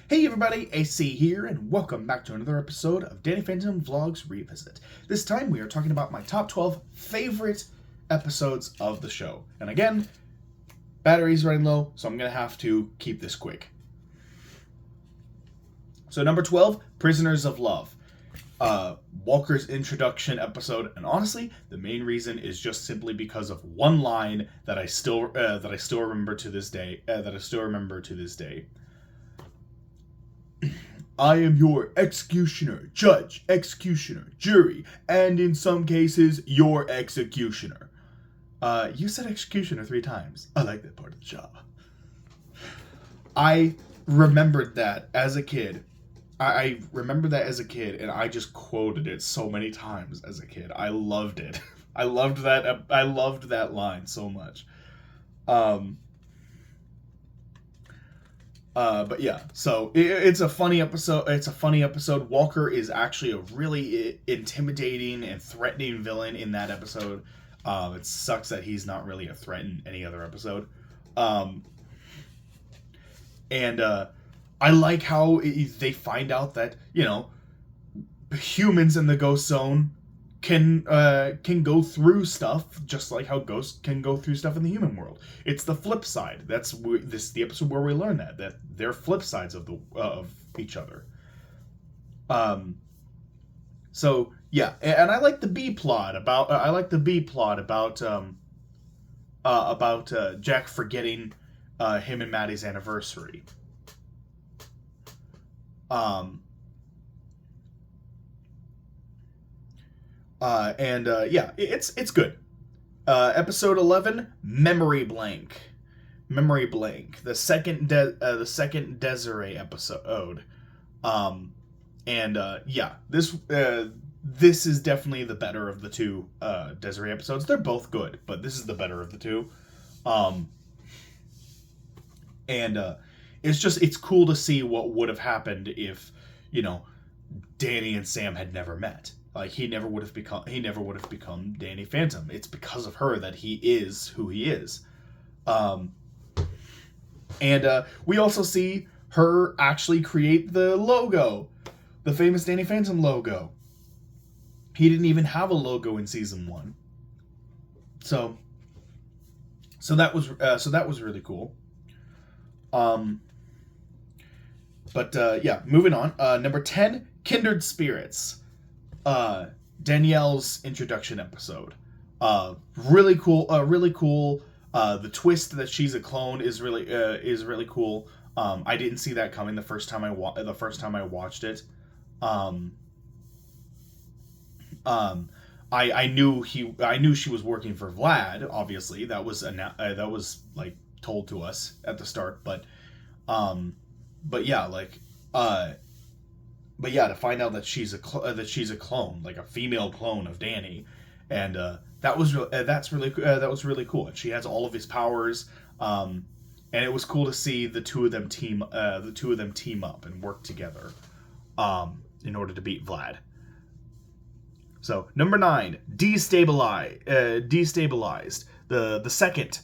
Hey everybody, AC here, and welcome back to another episode of Danny Phantom Vlogs Revisit. This time we are talking about my top 12 favorite episodes of the show. And again, battery's running low, so I'm going to have to keep this quick. So number 12, Prisoners of Love. Walker's introduction episode, and honestly, the main reason is just simply because of one line that I still remember to this day. I am your executioner, judge, executioner, jury, and in some cases, your executioner. You said executioner 3 times. I like that part of the job. I remembered that as a kid. I remember that as a kid, and I just quoted it so many times as a kid. I loved it. I loved that line so much. But yeah, so it's a funny episode. Walker is actually a really intimidating and threatening villain in that episode. It sucks that he's not really a threat in any other episode. I like how they find out that, humans in the Ghost Zone can go through stuff just like how ghosts can go through stuff in the human world. It's the flip side. This is the episode where we learn that they're flip sides of each other. So yeah, and I like the B plot about Jack forgetting him and Maddie's anniversary. It's good. Episode 11, Memory Blank. The second Desiree episode. This is definitely the better of the two Desiree episodes. They're both good, but this is the better of the two. It's cool to see what would have happened if, Danny and Sam had never met. Like, he never would have become Danny Phantom. It's because of her that he is who he is. We also see her actually create the logo, the famous Danny Phantom logo. He didn't even have a logo in season 1. So that was really cool. Moving on. Number 10, Kindred Spirits. Danielle's introduction episode. Really cool. The twist that she's a clone is really cool. I didn't see that coming the first time I watched it. I knew she was working for Vlad. Obviously, that was like told to us at the start. But to find out that she's a clone, like a female clone of Danny, and that was really cool. And she has all of his powers, and it was cool to see the two of them team up and work together, in order to beat Vlad. So number 9, Destabilized, the second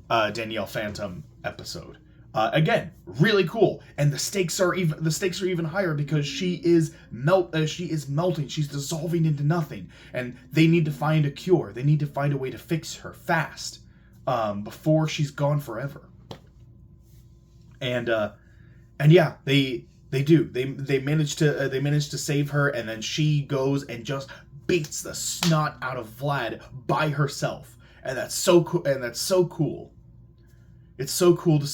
Danielle Phantom episode. Again, really cool, and the stakes are even higher because she is melting. She's dissolving into nothing, and they need to find a cure. They need to find a way to fix her fast, before she's gone forever. They do. They manage to save her, and then she goes and just beats the snot out of Vlad by herself, and that's so cool. It's so cool to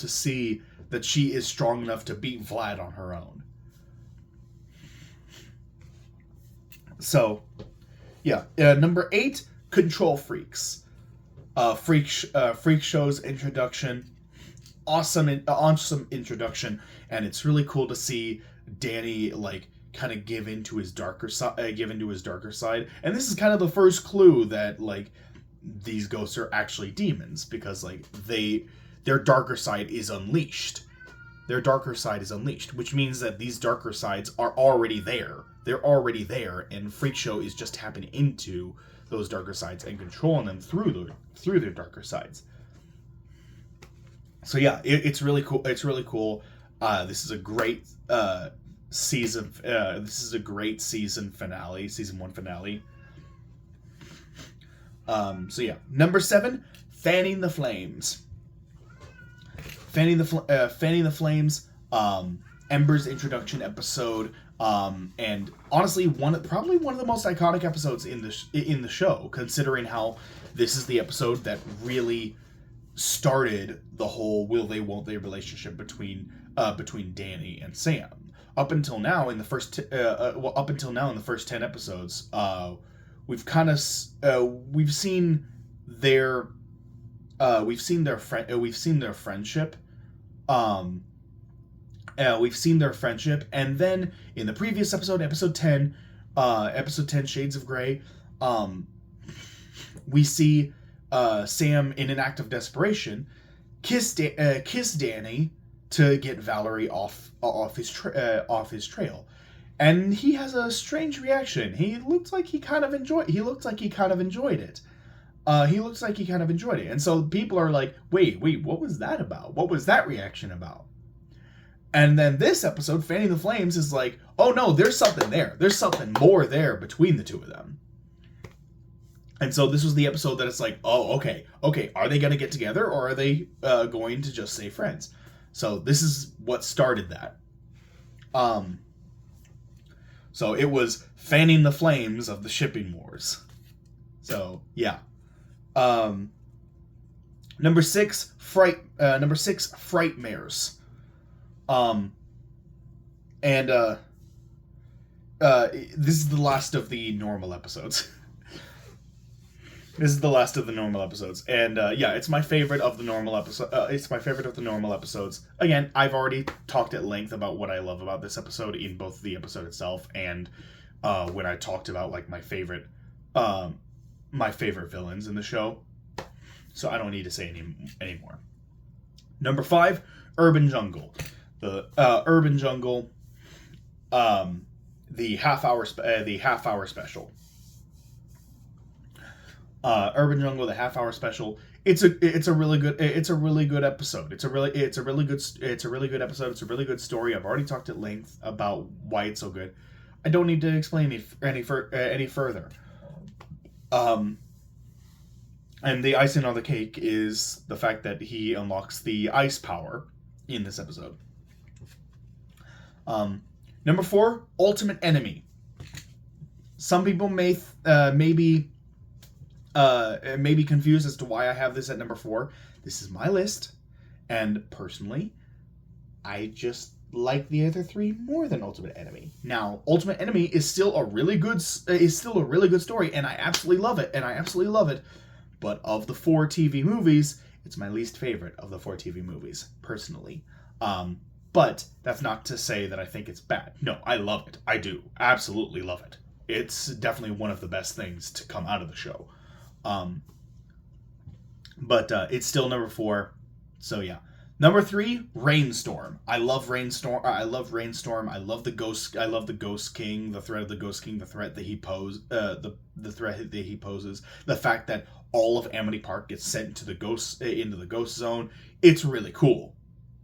see that she is strong enough to beat Vlad on her own. So, yeah. Number 8, Control Freaks. Freak Show's introduction. Awesome introduction, and it's really cool to see Danny kind of give into his darker side. And this is kind of the first clue that these ghosts are actually demons, because their darker side is unleashed. Which means that these darker sides are already there. They're already there, and Freak Show is just tapping into those darker sides and controlling them through their darker sides. So yeah, it's really cool. This is a great season. This is a great season finale, season 1 finale. So yeah, number 7, Fanning the Flames. Fanning the Flames. Ember's introduction episode. And honestly, probably one of the most iconic episodes in the show, considering how this is the episode that really started the whole will they won't they relationship between Danny and Sam. Up until now in the first 10 episodes, we've kind of we've seen their friendship. We've seen their friendship, and then in the previous episode, episode 10, Shades of Grey, we see Sam, in an act of desperation, kiss Danny to get Valerie off his trail, and he has a strange reaction. He looks like he kind of enjoyed it. He looks like he kind of enjoyed it, and so people are like, "Wait, what was that about? What was that reaction about?" And then this episode, Fanning the Flames, is like, "Oh no, there's something there. There's something more there between the two of them." And so this was the episode that it's like, oh, okay, are they going to get together, or are they going to just stay friends? So this is what started that. So it was fanning the flames of the shipping wars. So yeah. Number 6, Frightmares. This is the last of the normal episodes. This is the last of the normal episodes, and yeah, it's my favorite of the normal episode. Episodes. Again, I've already talked at length about what I love about this episode in both the episode itself and when I talked about like my favorite villains in the show. So I don't need to say any more. Number 5, Urban Jungle. The Urban Jungle, the half hour special. Urban Jungle, the half hour special. It's a really good episode. It's a really good episode. It's a really good story. I've already talked at length about why it's so good. I don't need to explain any further. And the icing on the cake is the fact that he unlocks the ice power in this episode. Number 4, Ultimate Enemy. Some people may be confused as to why I have this at number 4. This is my list, and personally, I just like the other 3 more than Ultimate Enemy. Now, Ultimate Enemy is still a really good story, and I absolutely love it. But of the 4 TV movies, it's my least favorite of the 4 TV movies, personally. But that's not to say that I think it's bad. No, I love it. I do absolutely love it. It's definitely one of the best things to come out of the show. But it's still number 4. So yeah. Number 3, Rainstorm. I love Rainstorm. I love the Ghost. I love the Ghost King. The threat of the Ghost King. The threat that he poses. The threat that he poses. The fact that all of Amity Park gets sent into the ghost zone. It's really cool.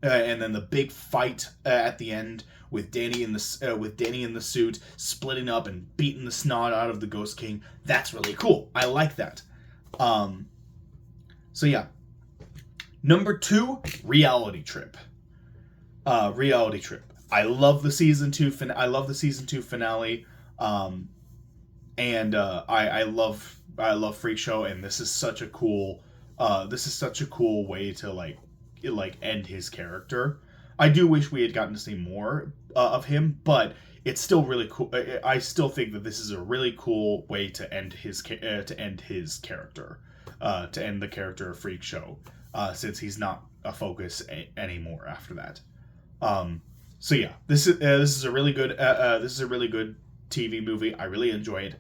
And then the big fight at the end with Danny in the suit splitting up and beating the snot out of the Ghost King. That's really cool. I like that. So yeah. Number 2, Reality Trip. Reality Trip. I love the season 2 finale. And I love Freak Show, and this is such a cool way to like end his character. I do wish we had gotten to see more of him, but it's still really cool. I still think that this is a really cool way to end his character, to end the character of Freak Show, since he's not a focus anymore after that. So yeah, this is a really good TV movie. I really enjoy it,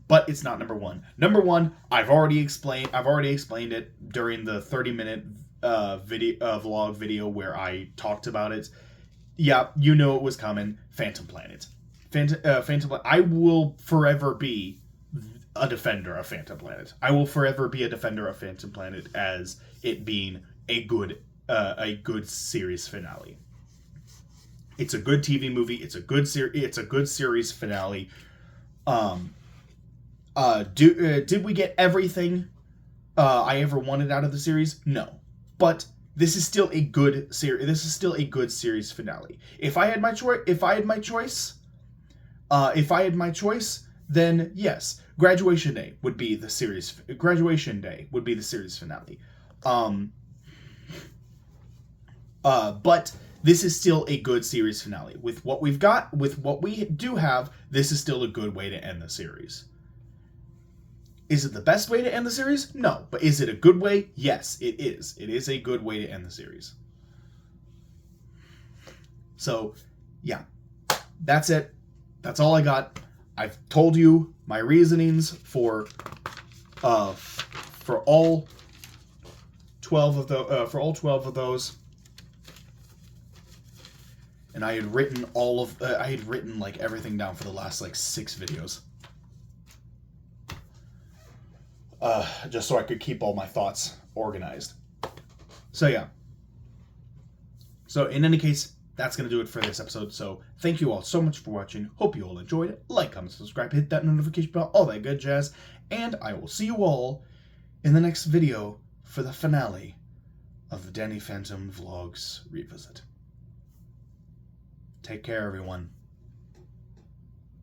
but it's not number 1. Number 1, I've already explained it during the 30-minute vlog video where I talked about it. Yeah, you know it was coming. Phantom Planet. Phantom Planet. I will forever be a defender of Phantom Planet. I will forever be a defender of Phantom Planet as it being a good series finale. It's a good TV movie. It's a good series finale. Did we get everything I ever wanted out of the series? No, but this is still a good series. This is still a good series finale. If I had my choice, then yes, Graduation Day would be the series finale. But this is still a good series finale. With what we've got, with what we do have, this is still a good way to end the series. Is it the best way to end the series? No. But is it a good way? Yes, it is. It is a good way to end the series. So, yeah. That's it. That's all I got. I've told you my reasonings for all 12 of those. And I had written like everything down for the last like 6 videos. Just so I could keep all my thoughts organized. So yeah. So in any case, that's going to do it for this episode. So thank you all so much for watching. Hope you all enjoyed it. Like, comment, subscribe, hit that notification bell, all that good jazz. And I will see you all in the next video for the finale of the Danny Phantom Vlogs Revisit. Take care, everyone.